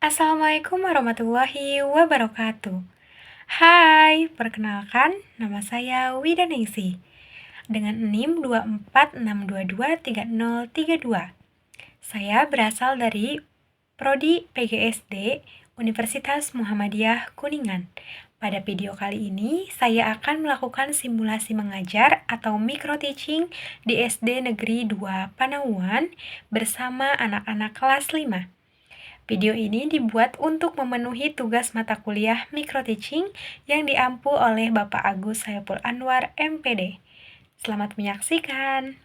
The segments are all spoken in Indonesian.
Assalamualaikum warahmatullahi wabarakatuh. Hai, perkenalkan nama saya Wida Ningsih dengan NIM 246223032. Saya berasal dari Prodi PGSD Universitas Muhammadiyah Kuningan. Pada video kali ini, saya akan melakukan simulasi mengajar atau micro teaching di SD Negeri 2 Panauan bersama anak-anak kelas 5. Video ini dibuat untuk memenuhi tugas mata kuliah micro teaching yang diampu oleh Bapak Agus Saiful Anwar, MPD. Selamat menyaksikan.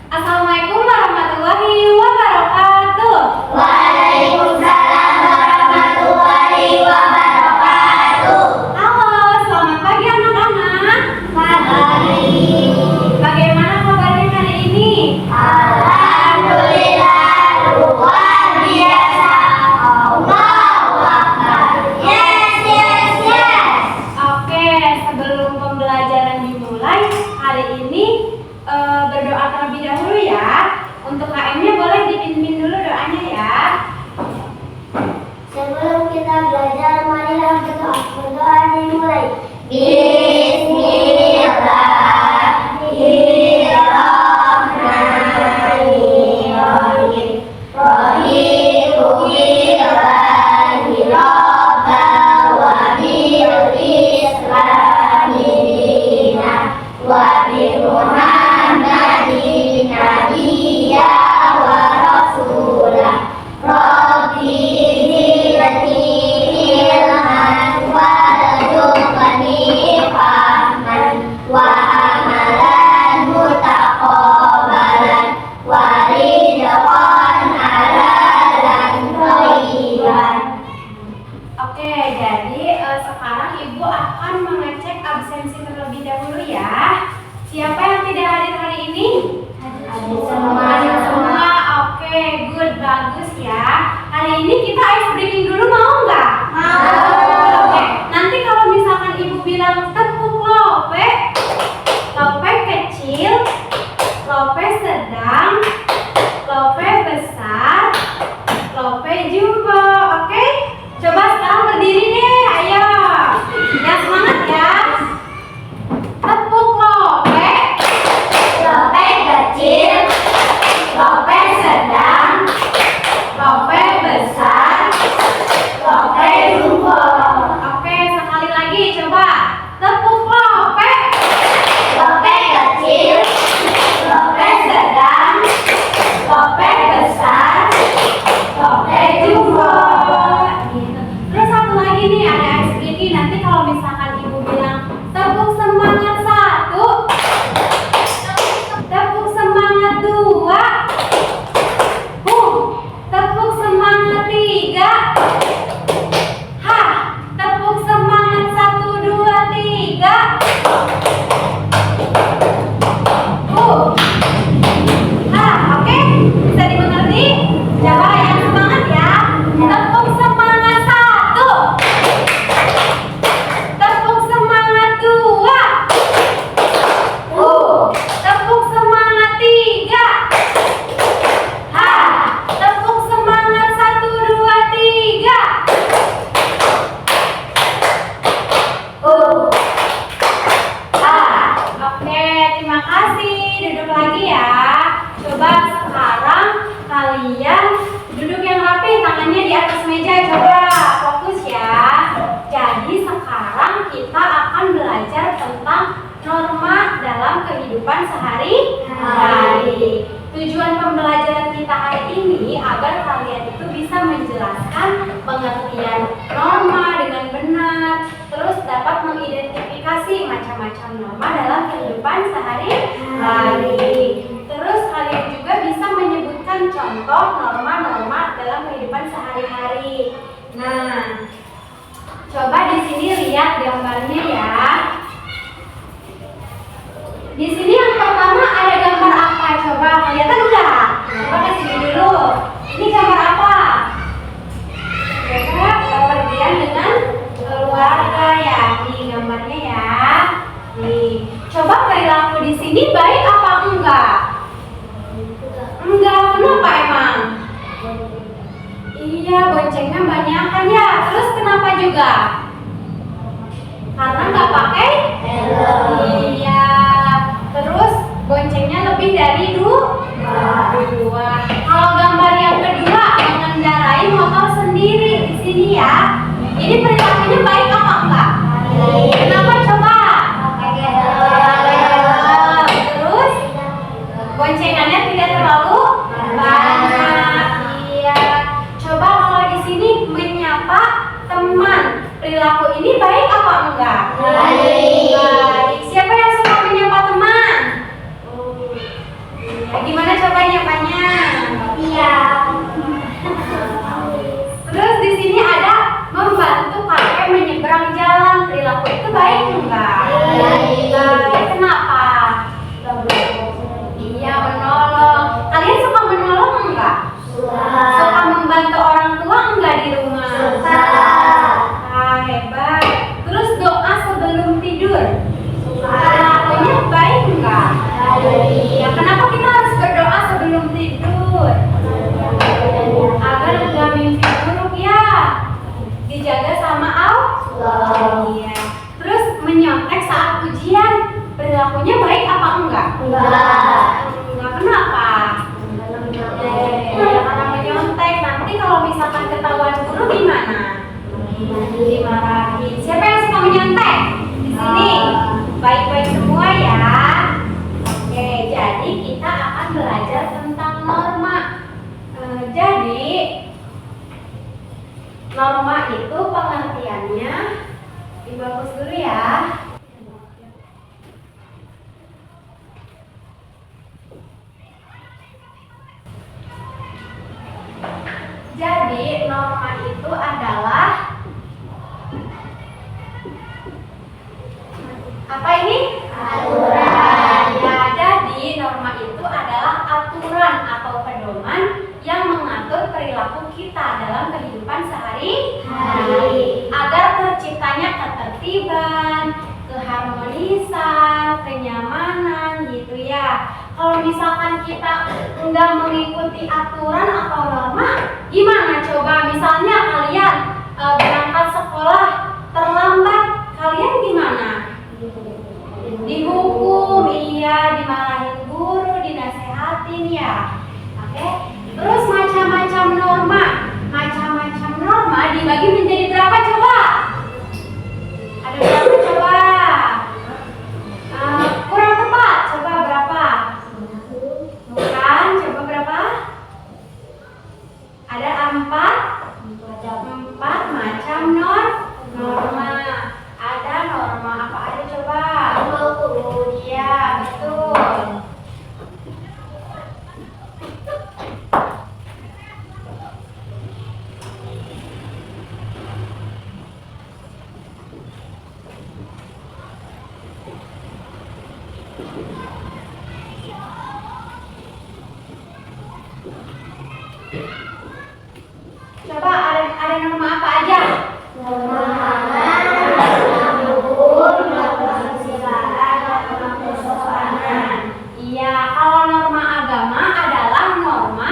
Assalamualaikum warahmatullahi wabarakatuh. Waalaikumsalam warahmatullahi wabarakatuh. Halo, selamat pagi anak-anak. Pagi. Bagaimana kabarnya hari ini? Alhamdulillah luar biasa. Allahu Akbar. Yes, yes, yes. Oke, sebelum pembelajaran dimulai, hari ini berdoa terlebih dahulu ya. Untuk KM-nya boleh dipimpin dulu doanya ya. Sebelum kita belajar, marilah berdoa. Berdoa dimulai. Bismillahirrahmanirrahim. Raditu billahi rabban wa bil islami dinan wa bi Muhammadin nabiyya wa rasulah. Rabbi zidni ilman warzuqni fahman wa amalan mutaqabbalan wa rizqan halalan thayyiban. Oke, jadi sekarang Ibu akan mengecek absensi terlebih dahulu ya. Siapa yang tidak hadir hari ini? Ada semua. Oke, good, bagus ya. Hari ini kita ice breaking dulu, mau nggak? Mau. Oke, nanti kalau misalkan Ibu bilang tepuk lope, lope kecil, lope sedang, lope besar, lope jumbo. Oke, coba sekarang berdiri deh, ayo. Yang semangat ya. Tepuk lope, Lope kecil, lope sedang, lope besar, lope jumbo. Oke, sekali lagi coba. Tepuk lope, Lope kecil, lope sedang, lope besar, lope jumbo. Gitu. Terus satu lagi nih, ada ice breaking. Nanti kalau misalkan Ibu bilang tepuk semangat 1, tepuk semangat 2, tepuk semangat 3, tepuk semangat 1, 2, 3. Oke, bisa dimengerti? Coba yang semangat ya. Tepuk semangat 1, tepuk semangat 2, tepuk semangat 3, tepuk semangat 1, 2, 3. Oke, terima kasih. Duduk lagi ya. Coba sekarang kalian duduk yang rapi, tangannya di atas meja. Coba fokus ya. Jadi sekarang kita akan belajar tentang norma dalam kehidupan sehari-hari. Tujuan pembelajaran kita hari ini agar kalian itu bisa menjelaskan pengertian norma dengan benar, terus dapat mengidentifikasi macam-macam norma dalam kehidupan sehari-hari. Terus kalian juga bisa menyebutkan contoh norma-norma dalam kehidupan sehari-hari. Nah, coba di sini lihat gambarnya ya. Di sini yang pertama ada gambar apa? Coba kelihatan enggak? Coba kasih dulu. Ini gambar apa? kebanyakan ya. Terus kenapa juga? Karena nggak pakai helm. Iya. Terus boncengnya lebih dari dua. Kalau gambar yang kedua, mengendarai motor sendiri di sini ya. Ini perilakunya baik apa enggak? Kenapa coba? Pakai helm. Terus boncengannya tidak terlalu banyak. Iya. Coba kalau di sini menyapa teman, perilaku ini baik apa enggak? Baik. Siapa yang suka menyapa teman? Ya, gimana coba nyapanya? Iya. Terus di sini ada membantu kakek menyeberang jalan, perilaku itu baik enggak? Baik. Kenapa? Iya, menolong. Kalian suka menolong enggak? Suka membantu orang tua enggak di rumah? Suka. Ah, hebat. Terus doa sebelum tidur, perilakunya baik enggak? Ya, kenapa kita harus berdoa sebelum tidur? Agar enggak mimpi buruk ya. Dijaga sama Allah. Iya. Terus menyontek saat ujian, perilakunya baik apa enggak? Enggak. Kenapa? Ya, karena menyontek. Nanti kalau misalkan ketahuan guru gimana? Dimarahin. Siapa yang suka menyontek? Di sini. Baik-baik semua ya. Oke, jadi kita akan belajar tentang norma. Jadi norma itu pengertiannya dibagus dulu ya. Jadi norma itu adalah apa ini? Aturan. Ya, jadi norma itu adalah aturan atau pedoman yang mengatur perilaku kita dalam kehidupan sehari-hari agar terciptanya ketertiban, keharmonisan, kenyamanan gitu ya. Kalau misalkan kita enggak mengikuti aturan atau norma, gimana coba? Misalnya kalian berangkat sekolah terlambat, kalian gimana? Dihukum, iya, dimarahin guru, dinasehatin ya. Oke. Terus macam-macam norma dibagi menjadi berapa coba? Ada berapa coba? Kurang tepat, coba berapa? Bukan, coba berapa? Ada empat macam norma. Ada norma apa aja coba? Iya, betul. Coba ada norma apa aja? Iya, kalau norma agama adalah norma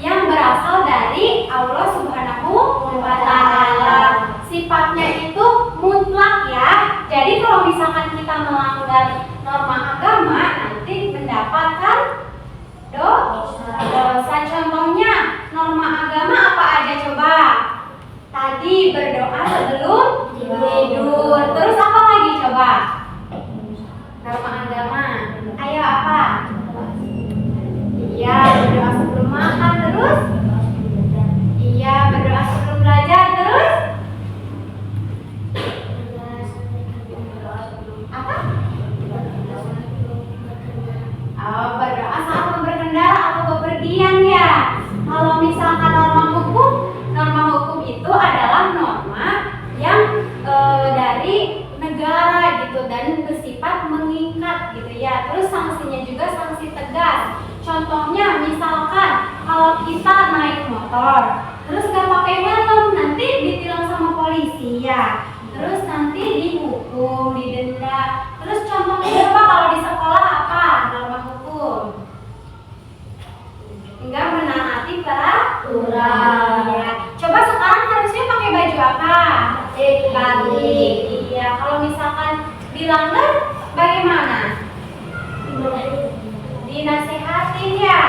yang berasal dari Allah Subhanahu wa Ta'ala. Sifatnya itu mutlak ya. Jadi kalau misalkan kita melanggar norma agama, nanti mendapatkan dosa. Contohnya norma agama apa aja coba? Tadi berdoa sebelum tidur. Terus apa lagi coba? Norma agama. Ayo apa? Iya, berdoa sebelum makan. Terus? Iya, berdoa sebelum belajar. Terus? Apa? Oh, berdoa saat berkendara atau bepergian ya. Kalau misalkan norma hukum itu adalah norma yang dari negara gitu dan bersifat mengikat gitu ya. Terus sanksinya juga sanksi tegas. Contohnya misalkan kalau kita naik motor terus gak pakai helm, nanti ditilang sama polisi ya. Terus nanti dihukum, didenda. Terus contohnya coba kalau di sekolah apa norma hukum? Enggak menaati peraturan ya. Coba sekarang harusnya baik. Iya, kalau misalkan dilanggar bagaimana? Dinasehatin ya.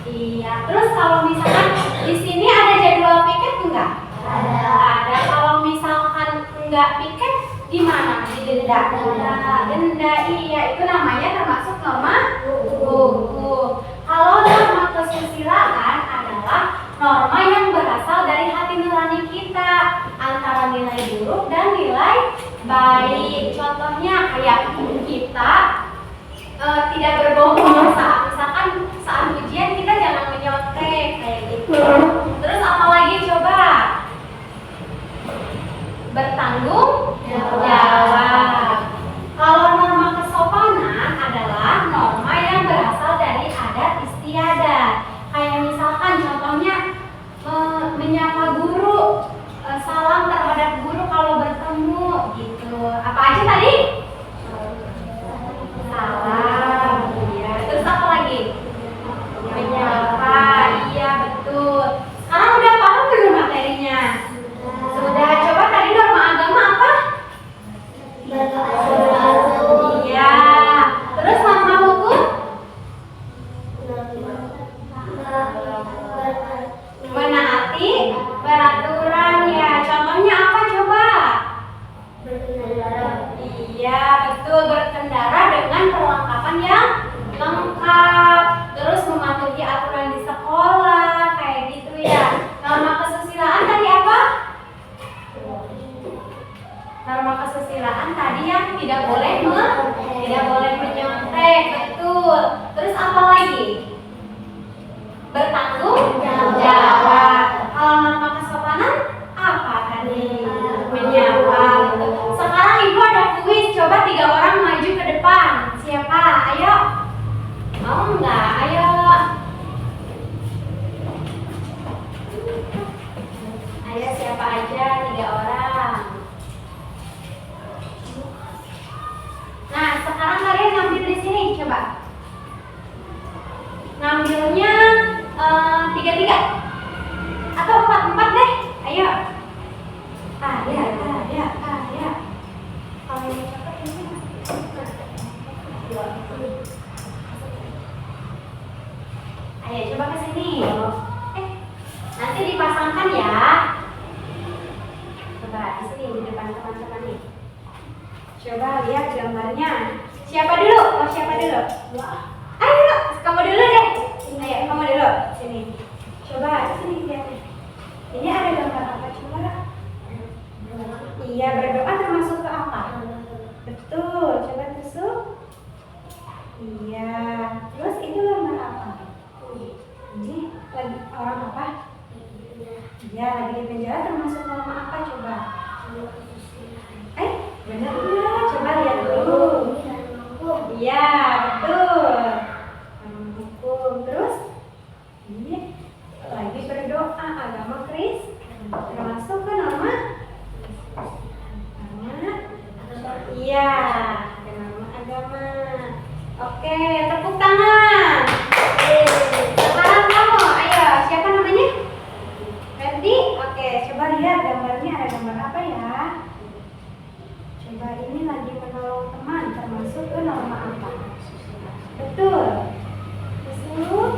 Iya. Terus kalau misalkan di sini ada jadwal piket enggak? Ada. Kalau misalkan enggak piket gimana? Didenda. Denda. Iya, itu namanya termasuk norma hukum. Kalau norma kesusilaan adalah norma yang berasal dari hati nurani kita antara nilai buruk dan nilai baik. Contohnya kayak kita tidak berbohong saat ujian kita jangan menyontek kayak gitu. Terus apalagi coba? Bertanggung jawab. Kalau norma kesopanan adalah norma yang berasal dari adat istiadat. Kayak misalkan contohnya menyapa guru, salam terhadap guru kalau bertemu gitu. Apa aja tadi? Salam. Iya. Terus apa lagi? Menyapa. Iya, betul. Sekarang udah paham belum materinya? Sudah. Coba tadi norma agama apa? Iya. Terus norma hukum? Menaati peraturan ya. Contohnya apa coba? Iya, betul, berkendara dengan perlengkapan yang lengkap. Terus mematuhi aturan di sekolah kayak gitu ya. Norma kesusilaan tadi apa? Norma kesusilaan tadi yang tidak boleh menyontek, betul. Terus apa lagi? Bertanggung jawab. Kalau norma kesopanan apa tadi? Menyapa. Sekarang ibu ada kuis. Coba 3 orang maju ke depan. Siapa? Ayo. Mau nggak? Ayo. Ayo siapa aja? 3 orang. Nah, sekarang kalian ngambil di sini. Coba. Ngambilnya 3-3 atau 4-4 deh. Ayo. Ya. Kalau yang cakep ini ayo coba ke sini. Nanti dipasangkan ya. Coba di sini di depan teman-teman nih. Coba lihat gambarnya. Siapa dulu? Mau siapa dulu? Ayo, kamu dulu deh. Ayo, kamu dulu. Sini. Coba di sini lihat. Ini ada gambar apa coba? Iya, berdoa termasuk ke apa? Betul, coba tusuk. Iya. Terus itu gambar apa? Ini lagi orang apa? Iya, lagi di penjara termasuk norma apa coba? Benar nggak? Coba lihat dulu. Iya, betul. Hukum. Terus ini lagi berdoa agama Kristen termasuk ke norma. Iya, ada norma agama. Oke, tepuk tangan. Sekarang kamu, ayo, siapa namanya? Ferdi. Oke, coba lihat gambarnya, ada gambar apa ya? Coba ini lagi menolong teman, termasuk ke norma apa? Betul. Terus,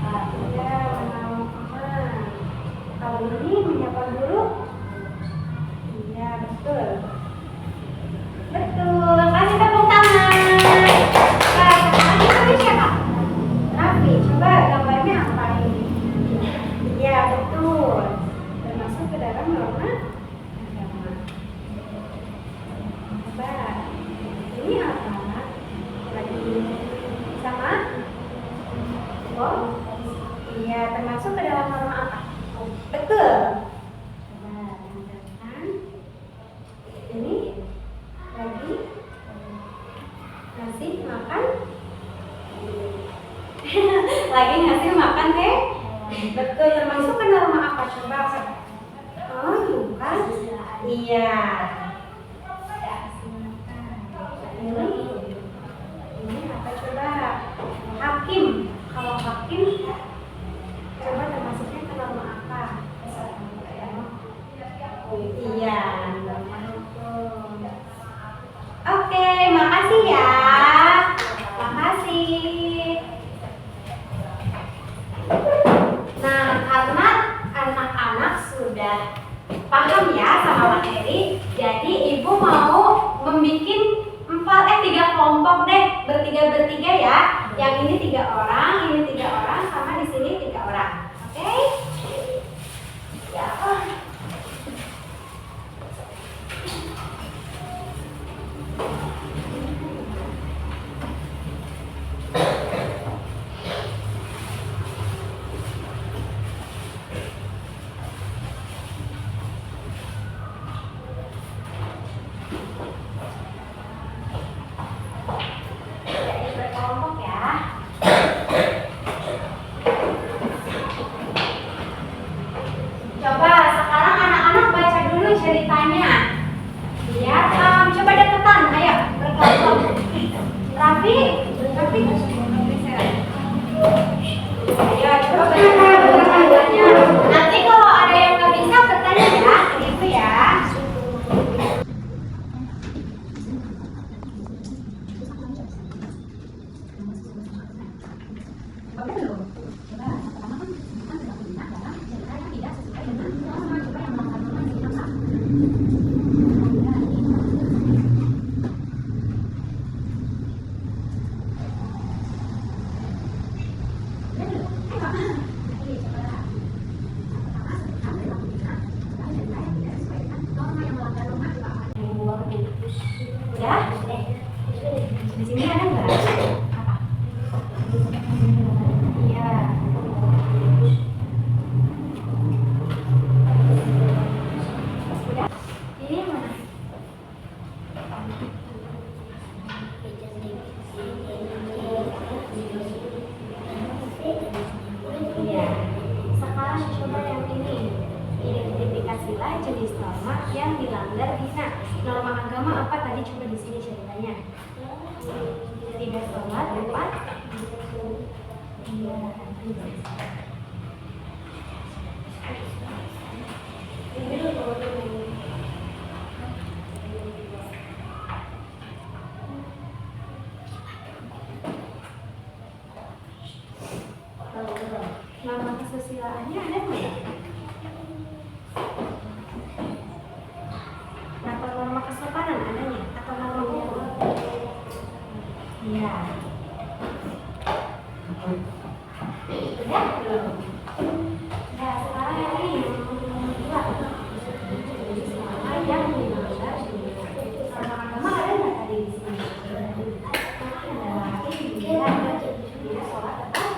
ada menolong teman. Kalau ini menyapa guru. Iya, betul. Betul. Kasih tepuk tangan. Nah, sekarang ini siapa? Raffi. Coba gambarnya apa ini? Iya, betul. Termasuk ke dalam norma agama. Coba. Ini apa? Lagi sama? Oh? Iya, termasuk ke dalam norma apa? Betul. Ini lagi ngasih makan. Lagi ngasih makan deh. Betul, termasuk ke norma apa coba? Oh, bukan. Iya. Ini apa coba? Hakim. Kalau hakim coba termasuknya ke norma apa? sudah paham ya sama materi. Jadi ibu mau membuat 3 kelompok deh, bertiga ya. Yang ini 3 orang, ini 3 orang, sama di sini 3 orang. Oke? Ya. Jadi berkelompok ya. Coba sekarang anak-anak baca dulu ceritanya. Biar coba deketan, ayo berkelompok. Raffi. Ayo coba baca ceritanya. Nanti kalau ada yang nggak bisa bertanya ya, gitu ya. Udah? Di sini ada nggak? Apa? Iya. Udah? Ini yang mana? Iya. Sekarang coba yang ini. Identifikasilah jenis norma yang dilanggar Dina. Norma agama apa tadi, coba di sini ceritanya. Tidak sholat, tepat. Iya. Norma kesusilaannya ada nggak? Norma kesopanan adanya atau norma biasa? Iya. Udah belum? Nah, sekarang yang ini nomor 2. Selama yang dilanggar norma agama ada nggak tadi di sini? Ada lagi tidak sholat tetap.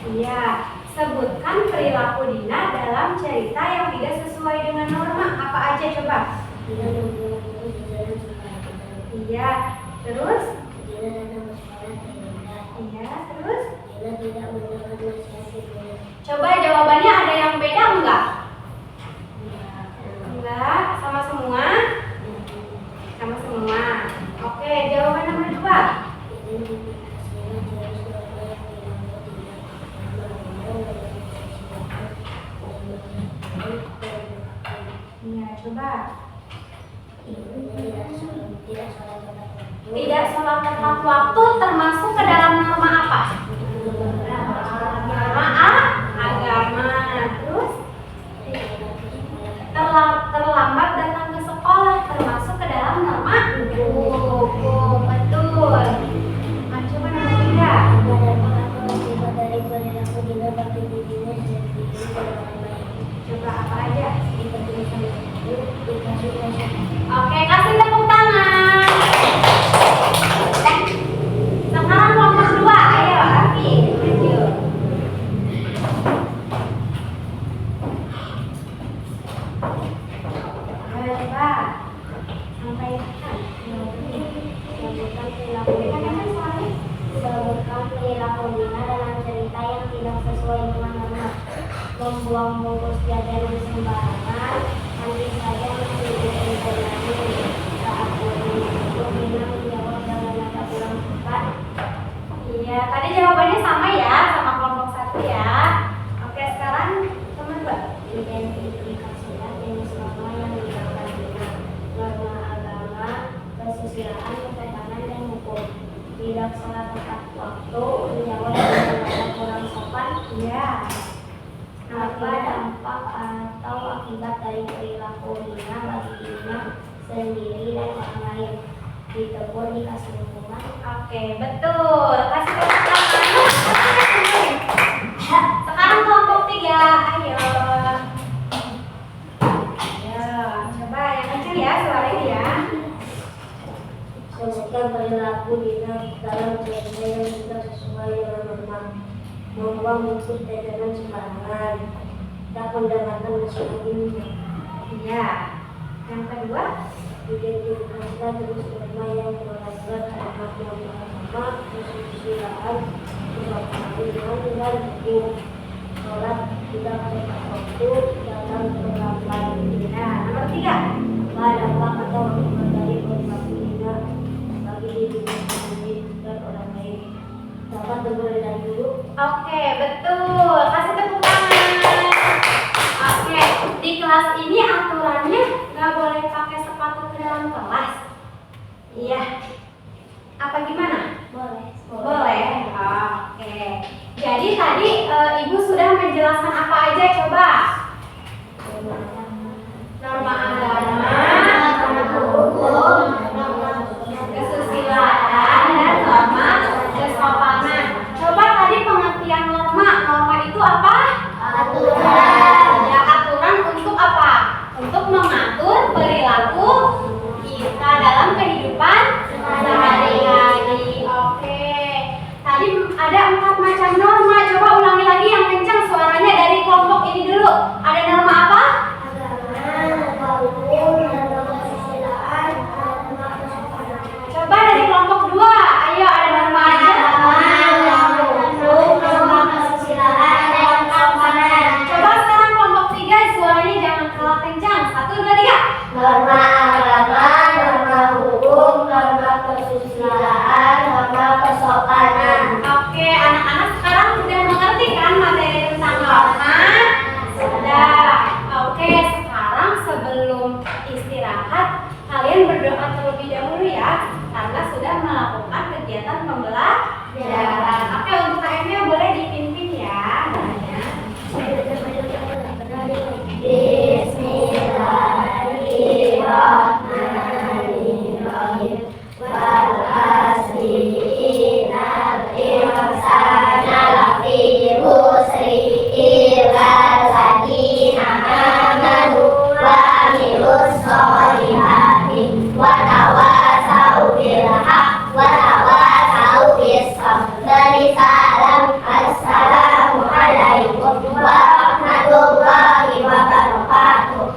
Iya, sebutkan perilaku Dina dalam cerita yang tidak sesuai dengan norma. Apa aja coba? Iya. Terus? Bila datang ke sekolah terlambat. Iya. Terus? Bila tidak mendengar nasihat guru. Coba jawabannya ada yang beda enggak? Enggak. Sama semua? Sama semua. Oke, jawaban nomor 2. Iya, coba. Tidak sholat tepat waktu termasuk ke dalam norma apa? Norma agama. Terus terlambat datang ke sekolah termasuk ke dalam norma hukum. Betul. Nah, coba nomor 3. Coba apa aja? Oke, kasih tepuk tangan. Sekarang kelompok 2. Ayo, Raffi, maju. Ayo, coba. Sampaikan. Sebutkan perilaku Dina dalam cerita yang tidak sesuai dengan norma. Membuang bungkus jajan sembarangan, nanti saja masih informasi. Saat itu Dina menjawab dengan nada kurang tepat. Iya, tadi jawabannya sama ya, sama kelompok 1 ya. Oke, sekarang teman 2. Identifikasikan jenis norma yang digunakan Dina. Norma agama, kesusilaan, kesopanan, dan hukum. Tidak sholat tepat waktu, menjawab dengan nada kurang sopan. Iya. Apa dampak atau akibat dari perilaku Dina bagi Dina sendiri dan orang lain? Ditegur, dikasih hukuman. Oke, betul. Kasih tepuk tangan. Sekarang kelompok 3. Ayo. Ayo, coba yang kecil ya suaranya ya. Sebutkan perilaku Dina dalam cerita yang tidak sesuai dengan norma. Membuang bungkus jajanan sembarangan. Tak mendengarkan nasihat guru. Iya. Yang kedua, Identifikasikan jenis norma yang melanggar terhadap norma agama, kesusilaan, kesopanan, dan hukum. Sholat tidak tepat waktu, datang terlambat. nah nomor 3. Dampak atau akibat dari perilaku Dina bagi dirinya sendiri dan orang lain. Dapat dimulai dari dulu. Oke, betul. Kasih tepuk tangan. Oke, di kelas ini aturannya nggak boleh pakai sepatu ke dalam kelas. Iya. Apa gimana? Boleh. Boleh. Oke. Jadi tadi Ibu sudah menjelaskan apa aja coba? Norma agama, kesusilaan, dan norma kesopanan. Coba tadi pengertian norma. Norma itu apa? Aturan. Ya, aturan untuk apa? Untuk mengatur perilaku kita dalam kehidupan sehari-hari. Oke. Tadi ada 4 macam norma. Coba ulangi lagi yang kencang suaranya dari kelompok ini dulu. Ada norma apa? Coba dari kelompok 2. Ayo, ada norma aja. Coba sekarang kelompok 3 suaranya jangan kalah kencang. 1, 2, 3. Norma agama, norma hukum, norma kesusilaan, norma kesopanan. Oke, anak-anak sekarang sudah mengerti kan materi tentang norma? Sudah. Oke, sekarang sebelum istirahat, kalian berdoa terlebih dahulu ya, karena sudah melakukan kegiatan pembelajaran. Oke, untuk KM-nya boleh dipimpin ya. Doanya. Bismillahirrahmanirrahim. Walhasina biwasana lafi husri ilal ladina amanu wa amilus solihati wa tawasau bil haq wa tawasau bis sabri. Salam. Assalamualaikum warahmatullahi wabarakatuh.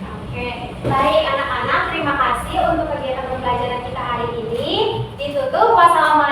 Oke, baik anak-anak, terima kasih untuk kegiatan pembelajaran kita tutup. Wassalamualaikum